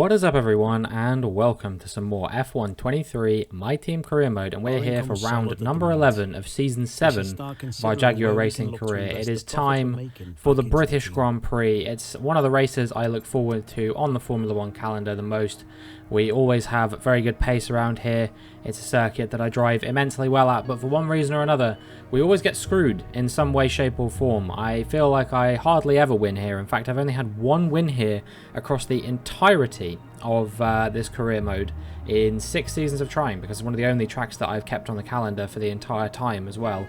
What is up everyone, and welcome to some more F1 23 My Team career mode, and we're here for round number 11 of season 7 of our Jaguar racing career. It is time for the British Grand Prix. It's one of the races I look forward to on the Formula 1 calendar the most. We always have very good pace around here. It's a circuit that I drive immensely well at, but for one reason or another, we always get screwed in some way, shape or form. I feel like I hardly ever win here. In fact, I've only had one win here across the entirety of this career mode in 6 seasons of trying, because it's one of the only tracks that I've kept on the calendar for the entire time as well.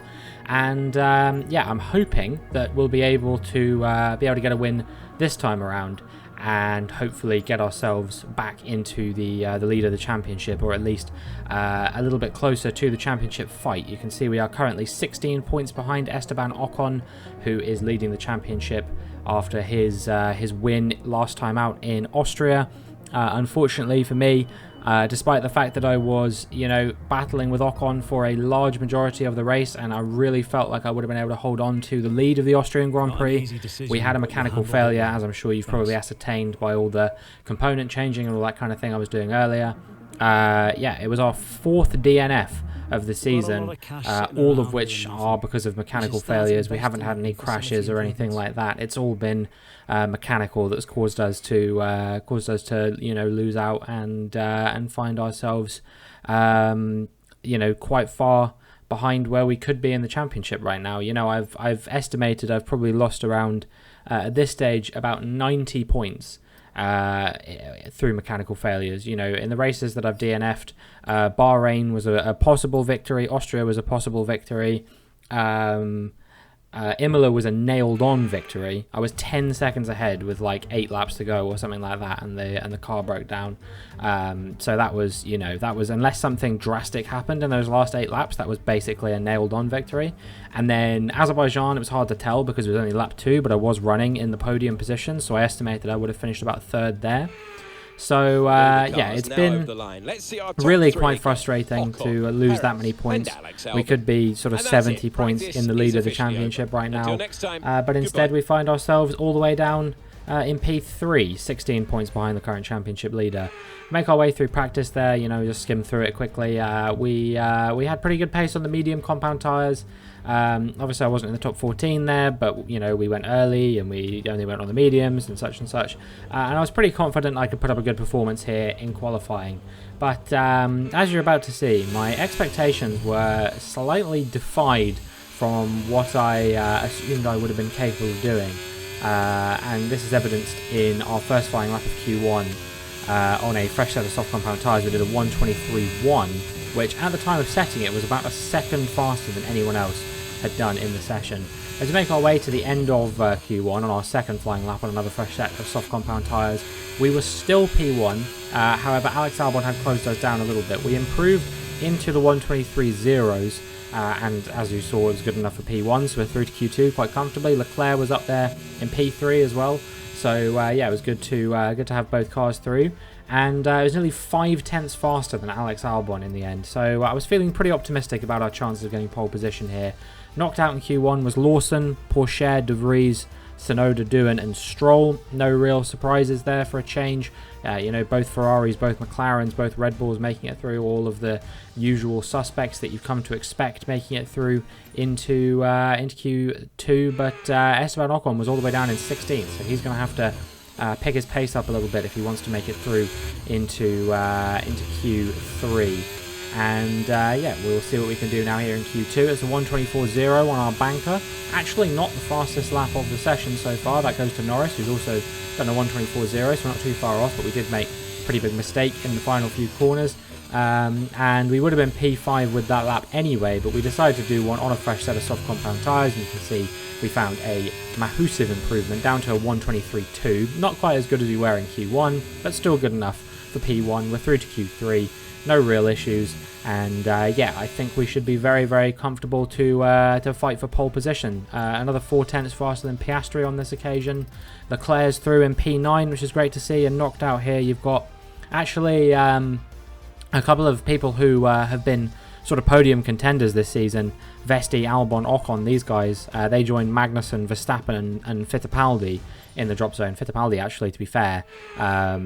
And yeah, I'm hoping that we'll be able to get a win this time around, and hopefully get ourselves back into the lead of the championship, or at least a little bit closer to the championship fight. You can see we are currently 16 points behind Esteban Ocon, who is leading the championship after his win last time out in Austria. Unfortunately for me, despite the fact that I was, battling with Ocon for a large majority of the race, and I really felt like I would have been able to hold on to the lead of the Austrian Grand Prix, we had a mechanical failure, as I'm sure you've probably ascertained by all the component changing and all that kind of thing I was doing earlier. Yeah, it was our 4th DNF of the season, all of which are because of mechanical failures. We haven't had any crashes or anything like that. It's all been mechanical that's caused us to lose out and find ourselves quite far behind where we could be in the championship right now. I've estimated I've probably lost around at this stage about 90 points through mechanical failures. In the races that I've DNF'd, Bahrain was a possible victory, Austria was a possible victory, Imola was a nailed-on victory. I was 10 seconds ahead with like 8 laps to go or something like that, and the car broke down. So that was, unless something drastic happened in those last 8 laps, that was basically a nailed-on victory. And then Azerbaijan, it was hard to tell because it was only lap 2, but I was running in the podium position, so I estimated I would have finished about 3rd there. So yeah, it's been really quite frustrating to lose that many points. We could be sort of 70 points in the lead of the championship right now, but instead we find ourselves all the way down in P3, 16 points behind the current championship leader. Make our way through practice there, just skim through it quickly. We had pretty good pace on the medium compound tyres. Obviously I wasn't in the top 14 there, but we went early and we only went on the mediums and such, and I was pretty confident I could put up a good performance here in qualifying. But as you're about to see, my expectations were slightly defied from what I assumed I would have been capable of doing, and this is evidenced in our first flying lap of Q1 on a fresh set of soft compound tyres. We did a 1:23.1, which at the time of setting it was about a second faster than anyone else had done in the session. As we make our way to the end of Q1 on our second flying lap on another fresh set of soft compound tyres, we were still P1, however Alex Albon had closed us down a little bit. We improved into the 1:23.0s, and as you saw, it was good enough for P1, so we're through to Q2 quite comfortably. Leclerc was up there in P3 as well, so yeah, it was good to have both cars through. And it was nearly 5 tenths faster than Alex Albon in the end, so I was feeling pretty optimistic about our chances of getting pole position here. Knocked out in Q1 was Lawson, Pourchaire, De Vries, Tsunoda, Doohan and Stroll. No real surprises there for a change. Both Ferraris, both McLarens, both Red Bulls making it through, all of the usual suspects that you've come to expect making it through into Q2, but Esteban Ocon was all the way down in 16th, so he's going to have to pick his pace up a little bit if he wants to make it through into Q3. And yeah, we'll see what we can do now here in Q2. It's a 1:24.0 on our banker. Actually not the fastest lap of the session so far. That goes to Norris, who's also done a 1:24.0, so we're not too far off, but we did make a pretty big mistake in the final few corners. And we would have been P5 with that lap anyway, but we decided to do one on a fresh set of soft compound tyres, and you can see we found a massive improvement down to a 1:23.2. Not quite as good as we were in Q1, but still good enough for P1. We're through to Q3. No real issues, and yeah, I think we should be very, very comfortable to fight for pole position. Another 4 tenths faster than Piastri on this occasion. Leclerc's through in P9, which is great to see, and knocked out here. You've got actually a couple of people who have been sort of podium contenders this season. Vesti, Albon, Ocon, these guys, they joined Magnussen, Verstappen and Fittipaldi in the drop zone. Fittipaldi, actually, to be fair,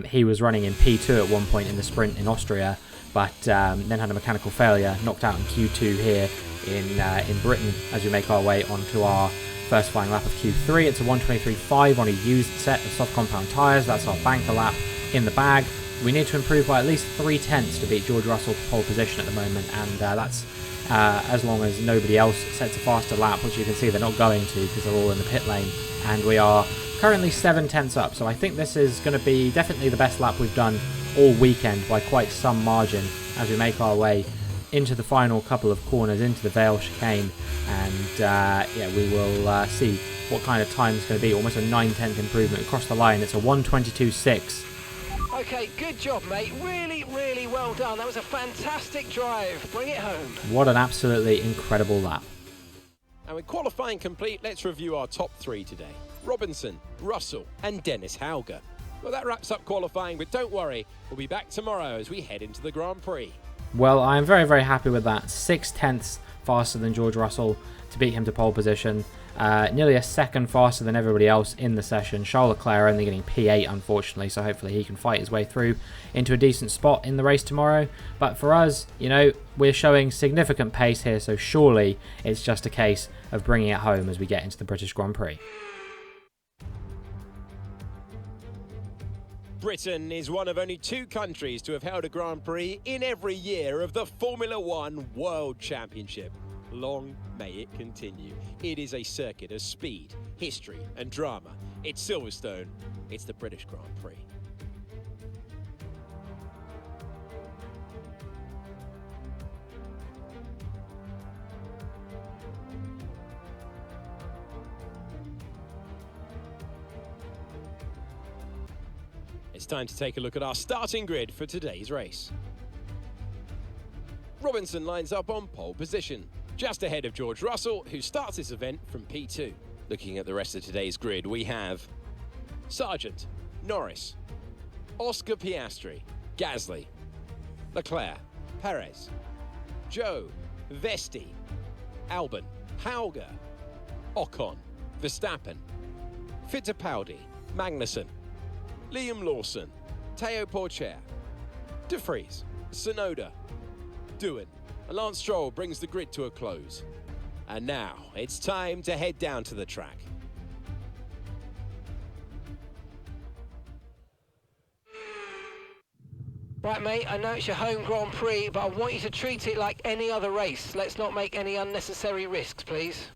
he was running in P2 at one point in the sprint in Austria, but then had a mechanical failure, knocked out in Q2 here in Britain as we make our way onto our first flying lap of Q3. It's a 1:23.5 on a used set of soft compound tyres. That's our banker lap in the bag. We need to improve by at least 3/10 to beat George Russell for pole position at the moment, and that's as long as nobody else sets a faster lap, which you can see they're not going to because they're all in the pit lane, and we are currently 7/10 up. So I think this is going to be definitely the best lap we've done all weekend by quite some margin as we make our way into the final couple of corners, into the Vale chicane, and yeah, we will see what kind of time it's going to be. Almost a 9/10 improvement across the line. It's a 1:22.6. Okay, good job, mate. Really, really well done. That was a fantastic drive. Bring it home. What an absolutely incredible lap. And with qualifying complete, let's review our top three today. Robinson, Russell and Dennis Hauger. Well, that wraps up qualifying, but don't worry, we'll be back tomorrow as we head into the Grand Prix. Well, I'm very, very happy with that. 6/10 faster than George Russell to beat him to pole position. Nearly a second faster than everybody else in the session. Charles Leclerc only getting P8, unfortunately, so hopefully he can fight his way through into a decent spot in the race tomorrow. But for us, you know, we're showing significant pace here, so surely it's just a case of bringing it home as we get into the British Grand Prix. Britain is one of only 2 countries to have held a Grand Prix in every year of the Formula One World Championship. Long may it continue. It is a circuit of speed, history and drama. It's Silverstone. It's the British Grand Prix. It's time to take a look at our starting grid for today's race. Robinson lines up on pole position, just ahead of George Russell, who starts this event from P2. Looking at the rest of today's grid, we have Sargent, Norris, Oscar Piastri, Gasly, Leclerc, Perez, Joe, Vesti, Albon, Hauger, Ocon, Verstappen, Fittipaldi, Magnussen, Liam Lawson, Teo Porcher, De Vries, Tsunoda, Doohan, and Lance Stroll brings the grid to a close. And now it's time to head down to the track. Right, mate, I know it's your home Grand Prix, but I want you to treat it like any other race. Let's not make any unnecessary risks, please.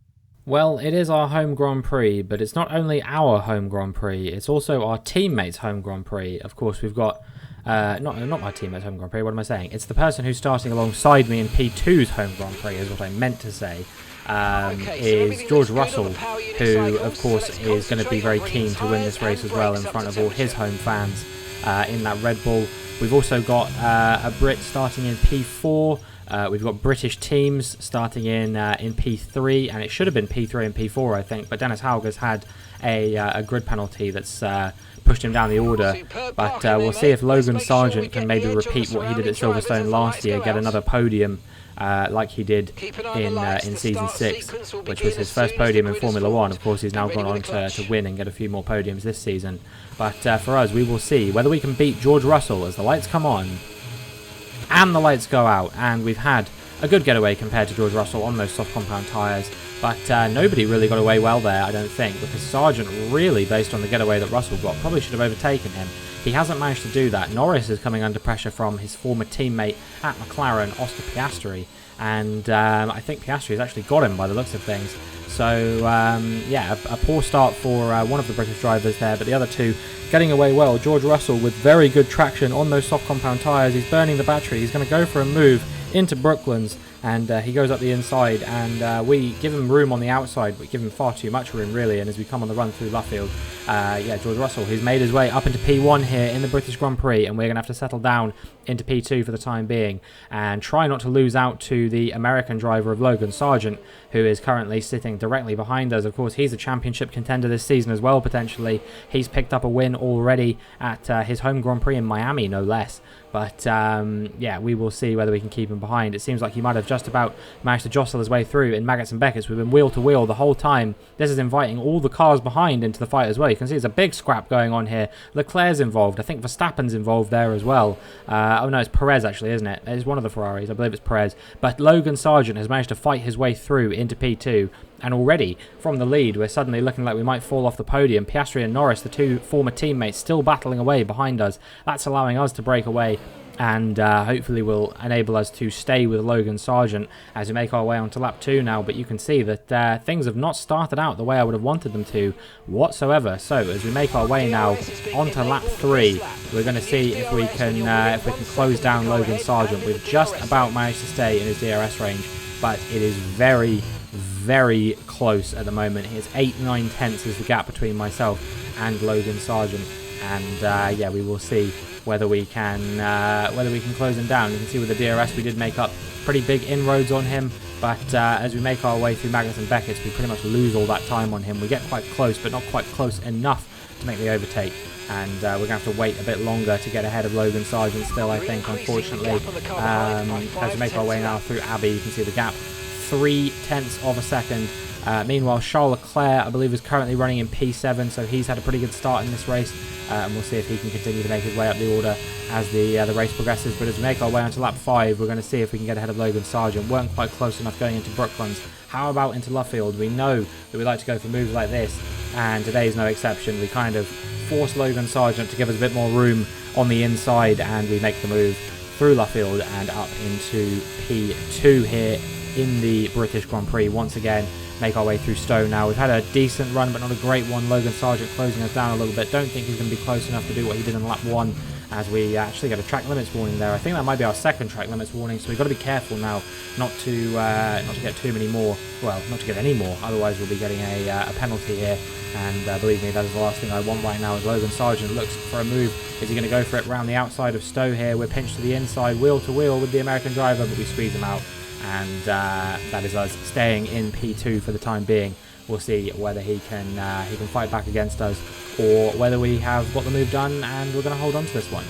Well, it is our home Grand Prix, but it's not only our home Grand Prix, it's also our teammates' home Grand Prix. Of course, we've got, not my teammates' home Grand Prix, what am I saying? It's the person who's starting alongside me in P2's home Grand Prix, is what I meant to say, is George Russell, who, of course, is going to be very keen to win this race as well in front of all his home fans in that Red Bull. We've also got a Brit starting in P4. We've got British teams starting in P3, and it should have been P3 and P4, I think. But Dennis Hauger's had a grid penalty that's pushed him down the order. But we'll see if Logan Sargent can maybe repeat what he did at Silverstone last year, get another podium like he did in Season 6, which was his first podium in Formula 1. Of course, he's now gone on to win and get a few more podiums this season. But for us, we will see whether we can beat George Russell as the lights come on and the lights go out, and we've had a good getaway compared to George Russell on those soft compound tyres, but nobody really got away well there, I don't think, because Sargent really, based on the getaway that Russell got, probably should have overtaken him. He hasn't managed to do that. Norris is coming under pressure from his former teammate at McLaren, Oscar Piastri, and I think Piastri's actually got him by the looks of things. So, yeah, a poor start for one of the British drivers there, but the other two getting away well. George Russell with very good traction on those soft compound tyres. He's burning the battery. He's going to go for a move into Brooklands, and he goes up the inside, and we give him room on the outside, but give him far too much room, really. And as we come on the run through Luffield, yeah, George Russell, he's made his way up into P1 here in the British Grand Prix, and we're going to have to settle down into P2 for the time being and try not to lose out to the American driver of Logan Sargent, who is currently sitting directly behind us. Of course, he's a championship contender this season as well, potentially. He's picked up a win already at his home Grand Prix in Miami, no less. But, yeah, we will see whether we can keep him behind. It seems like he might have just about managed to jostle his way through in Maggots and Beckett's. We've been wheel to wheel the whole time. This is inviting all the cars behind into the fight as well. You can see there's a big scrap going on here. Leclerc's involved. I think Verstappen's involved there as well. Oh no, it's Perez actually, isn't it? It's one of the Ferraris. I believe it's Perez. But Logan Sargeant has managed to fight his way through into P2. And already, from the lead, we're suddenly looking like we might fall off the podium. Piastri and Norris, the two former teammates, still battling away behind us. That's allowing us to break away and hopefully will enable us to stay with Logan Sargeant as we make our way onto lap 2 now. But you can see that things have not started out the way I would have wanted them to whatsoever. So as we make our way now onto lap 3, we're going to see if we can close down Logan Sargeant. We've just about managed to stay in his DRS range, but it is very close at the moment. It's 8-9 tenths is the gap between myself and Logan Sargeant, and yeah, we will see whether we can close him down. You can see with the DRS we did make up pretty big inroads on him, but as we make our way through Maggots and Beckett's, we pretty much lose all that time on him. We get quite close, but not quite close enough to make the overtake, and we're going to have to wait a bit longer to get ahead of Logan Sargeant still, I think, unfortunately. As we make our way now through Abbey, you can see the gap, 0.3 of a second. Meanwhile, Charles Leclerc, I believe, is currently running in P7, so he's had a pretty good start in this race, and we'll see if he can continue to make his way up the order as the race progresses. But as we make our way onto lap 5, we're going to see if we can get ahead of Logan Sargeant. Weren't quite close enough going into Brooklands. How about into Luffield? We know that we like to go for moves like this, and today's no exception. We kind of force Logan Sargeant to give us a bit more room on the inside, and we make the move through Luffield and up into P2 here in the British Grand Prix. Once again, make our way through Stowe now. We've had a decent run, but not a great one. Logan Sargeant closing us down a little bit. Don't think he's going to be close enough to do what he did in lap 1, as we actually get a track limits warning there. I think that might be our second track limits warning, so we've got to be careful now not to get too many more. Well, not to get any more, otherwise we'll be getting a penalty here. And believe me, that is the last thing I want right now, as Logan Sargeant looks for a move. Is he going to go for it around the outside of Stowe here? We're pinched to the inside, wheel to wheel with the American driver, but we squeeze him out. And that is us staying in P2 for the time being. We'll see whether he can fight back against us, or whether we have got the move done and we're going to hold on to this one.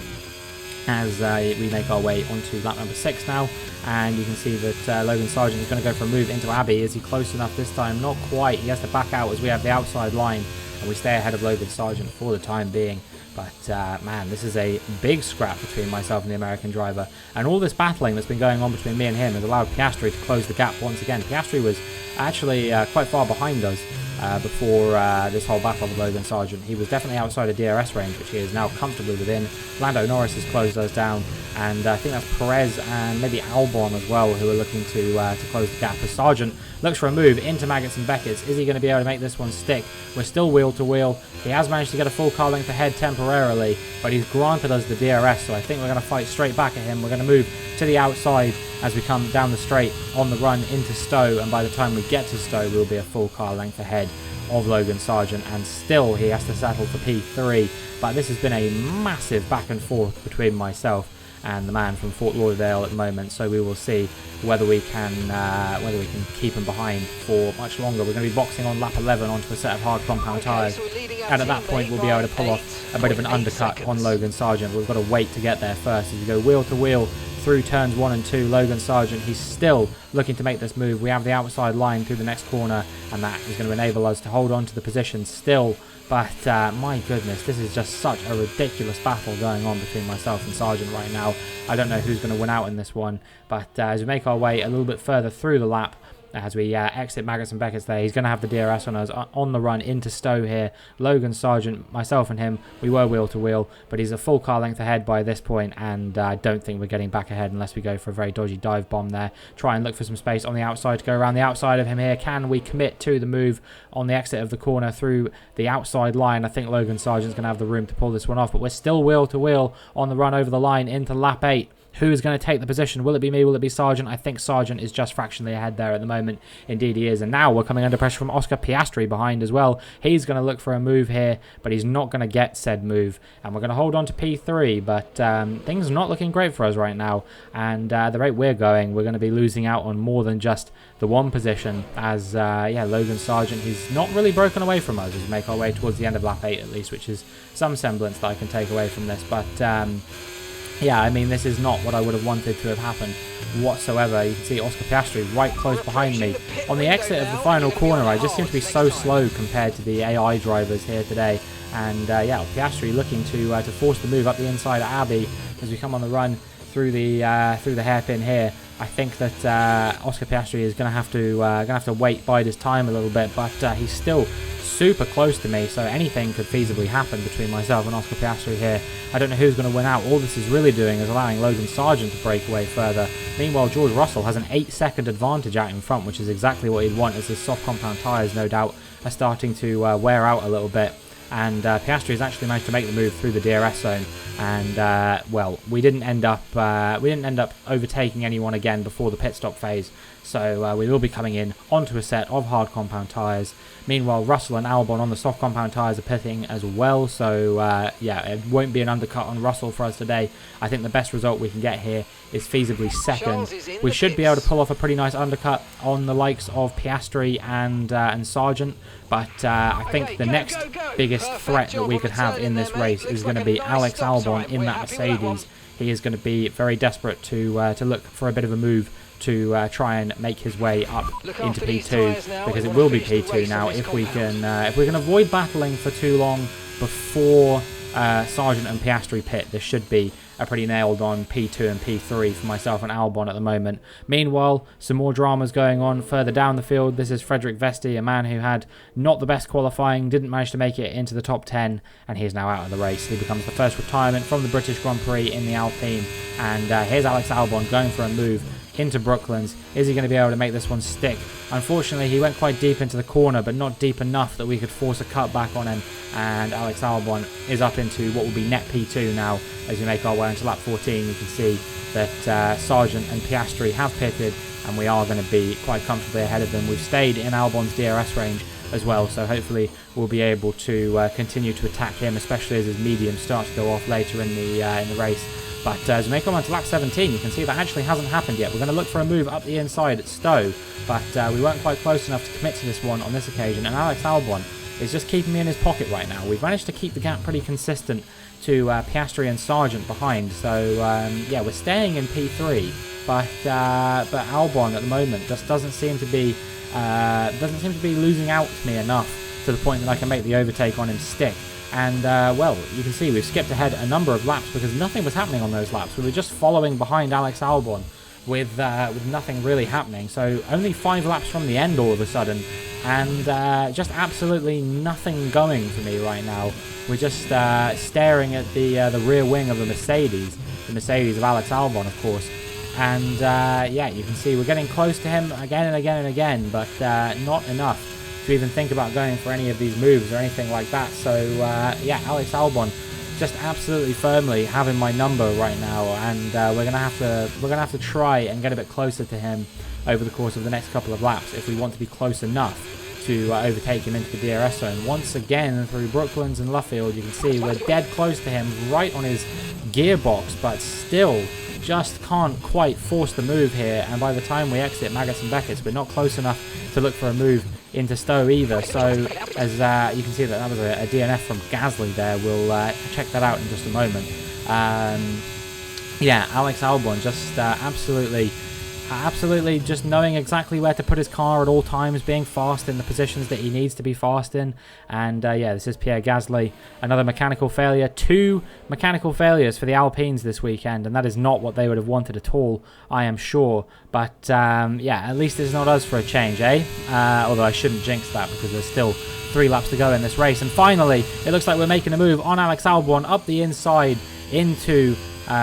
As we make our way onto lap number 6 now, and you can see that Logan Sargeant is going to go for a move into Abbey. Is he close enough this time? Not quite. He has to back out as we have the outside line, and we stay ahead of Logan Sargeant for the time being. But man, this is a big scrap between myself and the American driver, and all this battling that's been going on between me and him has allowed Piastri to close the gap once again. Piastri was actually quite far behind us before this whole battle with Logan Sargeant. He was definitely outside of DRS range, which he is now comfortably within. Lando Norris has closed us down, and I think that's Perez and maybe Albon as well who are looking to close the gap. As Sargeant looks for a move into Maggots and Beckett's. Is he going to be able to make this one stick? We're still wheel to wheel. He has managed to get a full car length ahead temporarily, but he's granted us the DRS, so I think we're going to fight straight back at him. We're going to move to the outside as we come down the straight on the run into Stowe, and by the time we get to Stowe, we'll be a full car length ahead of Logan Sargeant, and still he has to settle for P3. But this has been a massive back and forth between myself and the man from Fort Lauderdale at the moment, so we will see whether we can keep him behind for much longer. We're going to be boxing on lap 11 onto a set of hard compound tyres, and at that point we'll be able to pull off a bit of an undercut on Logan Sargeant. We've got to wait to get there first as we go wheel to wheel through turns 1 and 2. Logan Sargeant, he's still looking to make this move. We have the outside line through the next corner, and that is going to enable us to hold on to the position still. But my goodness, this is just such a ridiculous battle going on between myself and Sargeant right now. I don't know who's going to win out in this one, but as we make our way a little bit further through the lap, as we exit Maggots and Beckett's there, he's going to have the DRS on us on the run into Stowe here. Logan Sargeant, myself and him, we were wheel to wheel, but he's a full car length ahead by this point, and I don't think we're getting back ahead unless we go for a very dodgy dive bomb there. Try and look for some space on the outside to go around the outside of him here. Can we commit to the move on the exit of the corner through the outside line? I think Logan Sargeant's going to have the room to pull this one off, but we're still wheel to wheel on the run over the line into lap 8. Who is going to take the position? Will it be me? Will it be Sargeant? I think Sargeant is just fractionally ahead there at the moment. Indeed he is. And now we're coming under pressure from Oscar Piastri behind as well. He's going to look for a move here, but he's not going to get said move. And we're going to hold on to P3, but things are not looking great for us right now. And the rate we're going, we're going to be losing out on more than just the one position, as yeah, Logan Sargeant, he's not really broken away from us as we make our way towards the end of lap 8 at least, which is some semblance that I can take away from this. But yeah, I mean, this is not what I would have wanted to have happened whatsoever. You can see Oscar Piastri right close behind me. On the exit of the final corner, I just seem to be so slow compared to the AI drivers here today. And yeah, Piastri looking to force the move up the inside of Abbey as we come on the run through the hairpin here. I think that Oscar Piastri is going to have to bide his time a little bit, but he's still super close to me, so anything could feasibly happen between myself and Oscar Piastri here. I don't know who's going to win out. All this is really doing is allowing Logan Sargeant to break away further. Meanwhile, George Russell has an 8-second advantage out in front, which is exactly what he'd want, as his soft compound tyres, no doubt, are starting to wear out a little bit. And Piastri has actually managed to make the move through the DRS zone, and well, we didn't end up overtaking anyone again before the pit stop phase. So we will be coming in onto a set of hard compound tyres. Meanwhile, Russell and Albon on the soft compound tyres are pitting as well. So yeah, it won't be an undercut on Russell for us today. I think the best result we can get here is feasibly second. We should be able to pull off a pretty nice undercut on the likes of Piastri and Sargeant. But I think the next biggest threat that we could have in this race is going to be Alex Albon in that Mercedes. He is going to be very desperate to look for a bit of a move to try and make his way up into P2, because it will be P2 now if we can avoid battling for too long before Sargeant and Piastri pit. This should be a pretty nailed on P2 and P3 for myself and Albon at the moment. Meanwhile, some more dramas going on further down the field. This is Frederick Vesti, a man who had not the best qualifying, didn't manage to make it into the top 10, and he is now out of the race. He becomes the first retirement from the British Grand Prix in the Alpine, and here's Alex Albon going for a move into Brooklands. Is he going to be able to make this one stick? Unfortunately, he went quite deep into the corner, but not deep enough that we could force a cut back on him, and Alex Albon is up into what will be net P2 now. As we make our way into lap 14, you can see that Sargeant and Piastri have pitted, and we are going to be quite comfortably ahead of them. We've stayed in Albon's DRS range as well, so hopefully we'll be able to continue to attack him, especially as his mediums start to go off later in the race. But as we make our way to lap 17, you can see that actually hasn't happened yet. We're going to look for a move up the inside at Stowe, but we weren't quite close enough to commit to this one on this occasion, and Alex Albon is just keeping me in his pocket right now. We've managed to keep the gap pretty consistent to Piastri and Sargeant behind, so yeah, we're staying in P3, but Albon at the moment just doesn't seem to be losing out to me enough to the point that I can make the overtake on him stick. And well, you can see we've skipped ahead a number of laps because nothing was happening on those laps. We were just following behind Alex Albon with nothing really happening. So only 5 laps from the end all of a sudden, and just absolutely nothing going for me right now. We're just staring at the rear wing of the Mercedes of Alex Albon, of course. And yeah, you can see we're getting close to him again and again and again, but not enough to even think about going for any of these moves or anything like that. So yeah, Alex Albon just absolutely firmly having my number right now, and we're gonna have to try and get a bit closer to him over the course of the next couple of laps if we want to be close enough to overtake him into the DRS zone. Once again through Brooklands and Luffield, you can see we're dead close to him, right on his gearbox, but still just can't quite force the move here. And by the time we exit Maggots and Beckett's, we're not close enough to look for a move into Stowe either. So as you can see that was a DNF from Gasly there. We'll check that out in just a moment. Yeah, Alex Albon just absolutely just knowing exactly where to put his car at all times, being fast in the positions that he needs to be fast in. And yeah, this is Pierre Gasly, another mechanical failure. 2 mechanical failures for the Alpines this weekend, and that is not what they would have wanted at all, I am sure. But yeah, at least it's not us for a change, eh? Although I shouldn't jinx that because there's still 3 laps to go in this race. And finally, it looks like we're making a move on Alex Albon up the inside into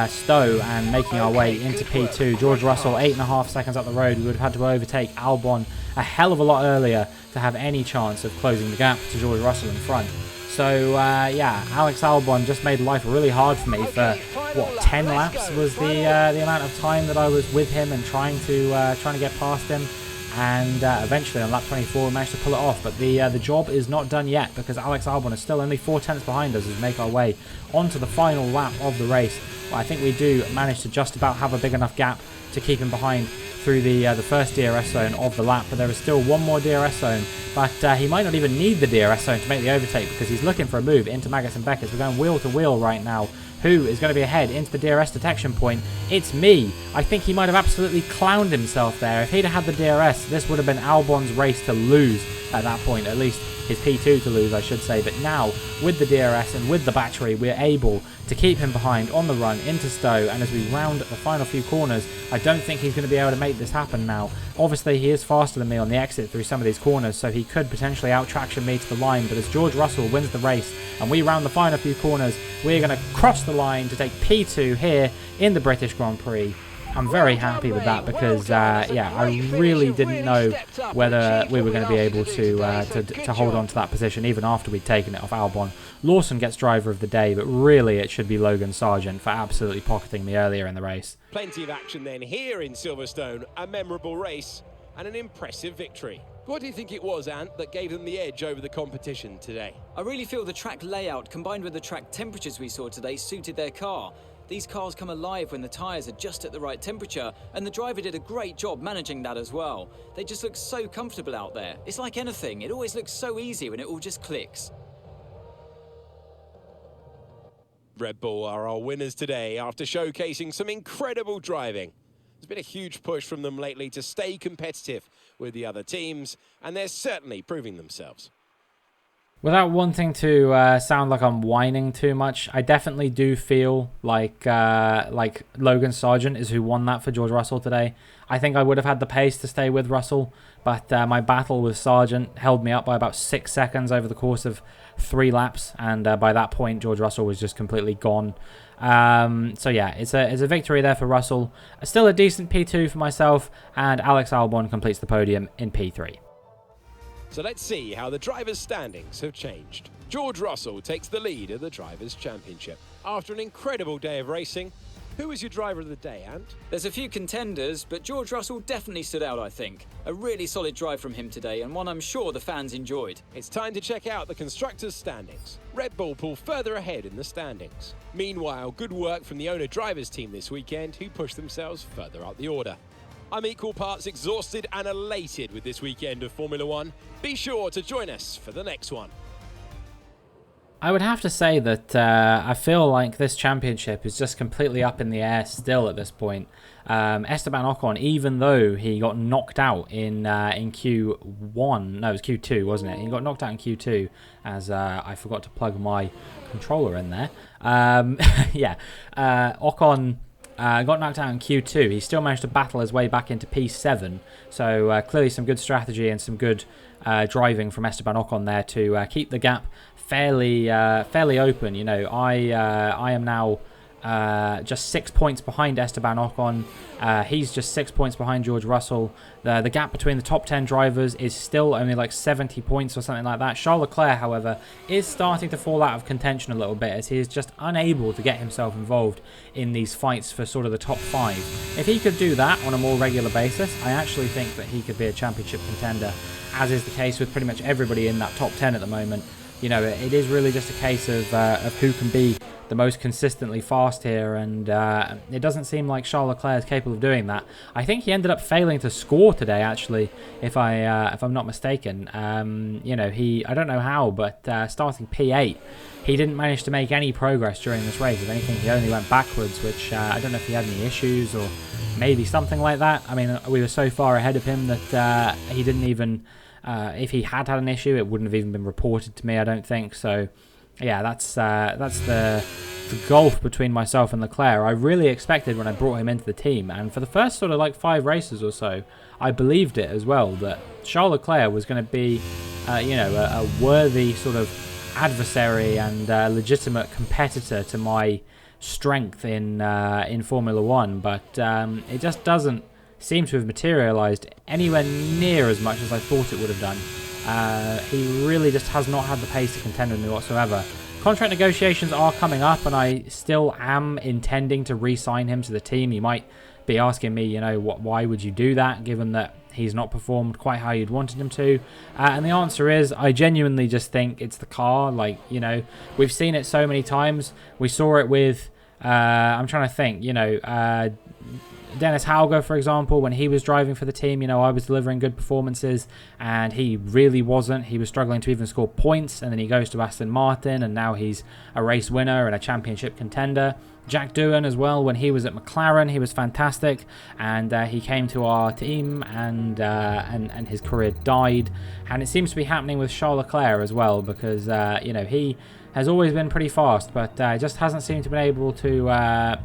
Stowe and making our way into P2. George Russell 8.5 seconds up the road. We would have had to overtake Albon a hell of a lot earlier to have any chance of closing the gap to George Russell in front. So yeah, Alex Albon just made life really hard for me for what, 10 laps was the amount of time that I was with him and trying to get past him. And eventually on lap 24 we managed to pull it off, but the job is not done yet because Alex Albon is still only 4 tenths behind us as we make our way onto the final lap of the race. Well, I think we do manage to just about have a big enough gap to keep him behind through the first DRS zone of the lap, but there is still one more DRS zone, but he might not even need the DRS zone to make the overtake because he's looking for a move into Maggots and Beckett's. We're going wheel to wheel right now who is going to be ahead into the DRS detection point. It's me. I think he might have absolutely clowned himself there. If he'd have had the DRS, this would have been Albon's race to lose at that point, at least his P2 to lose, I should say. But now, with the DRS and with the battery, we're able to keep him behind on the run into Stowe, and as we round the final few corners, I don't think he's going to be able to make this happen now. Obviously, he is faster than me on the exit through some of these corners, so he could potentially out-traction me to the line, but as George Russell wins the race and we round the final few corners, we're going to cross the line to take P2 here in the British Grand Prix. I'm very happy with that because, yeah, I really didn't know whether we were going to be able to hold on to that position even after we'd taken it off Albon. Lawson gets driver of the day, but really it should be Logan Sargeant for absolutely pocketing me earlier in the race. Plenty of action then here in Silverstone, a memorable race and an impressive victory. What do you think it was, Ant, that gave them the edge over the competition today? I really feel the track layout combined with the track temperatures we saw today suited their car. These cars come alive when the tyres are just at the right temperature, and the driver did a great job managing that as well. They just look so comfortable out there. It's like anything, it always looks so easy when it all just clicks. Red Bull are our winners today after showcasing some incredible driving. There's been a huge push from them lately to stay competitive with the other teams, and they're certainly proving themselves. Without wanting to sound like I'm whining too much, I definitely do feel like Logan Sargeant is who won that for George Russell today. I think I would have had the pace to stay with Russell, but my battle with Sargeant held me up by about 6 seconds over the course of 3 laps, and by that point, George Russell was just completely gone. So yeah, it's a victory there for Russell. Still a decent P2 for myself, and Alex Albon completes the podium in P3. So let's see how the drivers' standings have changed. George Russell takes the lead of the Drivers' Championship. After an incredible day of racing, who was your driver of the day, Ant? There's a few contenders, but George Russell definitely stood out, I think. A really solid drive from him today, and one I'm sure the fans enjoyed. It's time to check out the Constructors' standings. Red Bull pull further ahead in the standings. Meanwhile, good work from the owner-drivers team this weekend, who pushed themselves further up the order. I'm equal parts exhausted and elated with this weekend of Formula One. Be sure to join us for the next one. I would have to say that I feel like this championship is just completely up in the air still at this point. Esteban Ocon, even though he got knocked out in Q1, no, it was Q2, wasn't it? He got knocked out in Q2 as I forgot to plug my controller in there. Yeah, Ocon got knocked out in Q2. He still managed to battle his way back into P7. So clearly some good strategy and some good driving from Esteban Ocon there to keep the gap fairly open. You know, I am now just 6 points behind Esteban Ocon. He's just 6 points behind George Russell. The gap between the top 10 drivers is still only like 70 points or something like that. Charles Leclerc, however, is starting to fall out of contention a little bit as he is just unable to get himself involved in these fights for sort of the top 5. If he could do that on a more regular basis, I actually think that he could be a championship contender, as is the case with pretty much everybody in that top 10 at the moment. You know, it is really just a case of who can be the most consistently fast here, and it doesn't seem like Charles Leclerc is capable of doing that. I think he ended up failing to score today, actually, if I'm not mistaken. You know, I don't know how, but starting P8, he didn't manage to make any progress during this race. If anything, he only went backwards, which I don't know if he had any issues or maybe something like that. I mean, we were so far ahead of him that he didn't even. If he had an issue, it wouldn't have even been reported to me, I don't think. So, yeah, that's the gulf between myself and Leclerc. I really expected when I brought him into the team, and for the first sort of like 5 races or so, I believed it as well, that Charles Leclerc was going to be, you know, a worthy sort of adversary and legitimate competitor to my strength in Formula One, but it just doesn't seem to have materialised anywhere near as much as I thought it would have done. He really just has not had the pace to contend with me whatsoever. Contract negotiations are coming up, and I still am intending to re-sign him to the team. You might be asking me, you know, why would you do that, given that he's not performed quite how you'd wanted him to? And the answer is, I genuinely just think it's the car. Like, you know, we've seen it so many times. We saw it with I'm trying to think, you know, Dennis Hauger, for example, when he was driving for the team, you know, I was delivering good performances and he really wasn't. He was struggling to even score points, and then he goes to Aston Martin and now he's a race winner and a championship contender. Jack Doohan as well, when he was at McLaren, he was fantastic, and he came to our team and his career died. And it seems to be happening with Charles Leclerc as well, because you know, he has always been pretty fast, but just hasn't seemed to be able to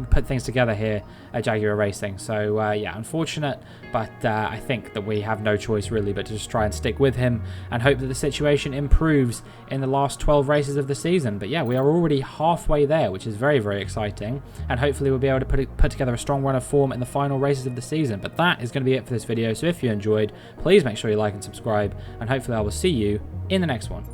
put things together here at Jaguar Racing. So yeah, unfortunate, but I think that we have no choice really but to just try and stick with him and hope that the situation improves in the last 12 races of the season. But yeah, we are already halfway there, which is very, very exciting, and hopefully we'll be able to put together a strong run of form in the final races of the season. But that is going to be it for this video, so if you enjoyed, please make sure you like and subscribe, and hopefully I will see you in the next one.